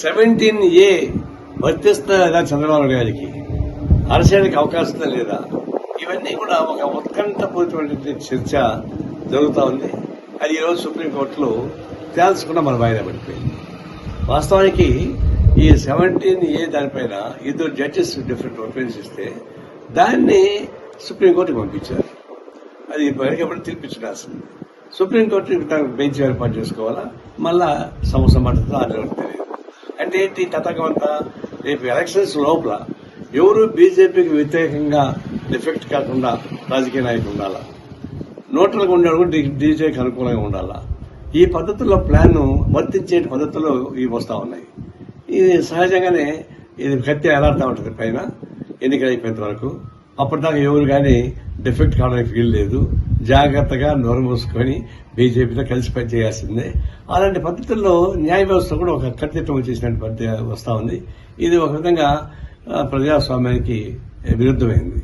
17A వర్తిస్తుందా చంద్రబాబు గారికి, అరసేయడానికి అవకాశం లేదా, ఇవన్నీ కూడా ఒక ఉత్కంఠపూరితమైన చర్చ జరుగుతూ ఉంది. అది ఈరోజు సుప్రీంకోర్టులో తేల్చకుండా మన వాయిదా పడిపోయింది. వాస్తవానికి ఈ 17A దానిపైన ఇద్దరు జడ్జెస్ డిఫరెంట్ ఒపీనియన్స్ ఇస్తే దాన్ని సుప్రీంకోర్టుకి పంపించారు. అది ఎప్పటికప్పుడు తీర్పిచ్చాల్సింది. సుప్రీంకోర్టు బెంచ్ ఏర్పాటు చేసుకోవాలా, మళ్ళా సంవత్సరం పడుతుందో అది తెలియదు. అంటే ఏంటి తతంగం అంతా? రేపు ఎలక్షన్స్ లోపల ఎవరు బీజేపీకి వ్యతిరేకంగా ఎఫెక్ట్ కాకుండా రాజకీయ నాయకులు ఉండాలా, నోట్లకు ఉండేవాడు కూడా డీజేకి అనుకూలంగా ఉండాలా. ఈ పద్ధతుల్లో ప్లాన్ వర్తించే పద్ధతులు ఇవి వస్తూ ఉన్నాయి. ఇది సహజంగానే ఇది కత్తి ఎలాడుతూ ఉంటుంది పైన ఎన్నికలు అయిపోయేంత వరకు. అప్పటిదాకా ఎవరు కానీ డిఫెక్ట్ కావడానికి ఫీల్ లేదు. జాగ్రత్తగా నోరు మూసుకొని బీజేపీతో కలిసి పనిచేయాల్సిందే. అలాంటి పద్ధతుల్లో న్యాయ వ్యవస్థ కూడా ఒక కత్తిత్వం వచ్చేసినట్టు పద్ధతి వస్తూ ఉంది. ఇది ఒక విధంగా ప్రజాస్వామ్యానికి విరుద్ధమైంది.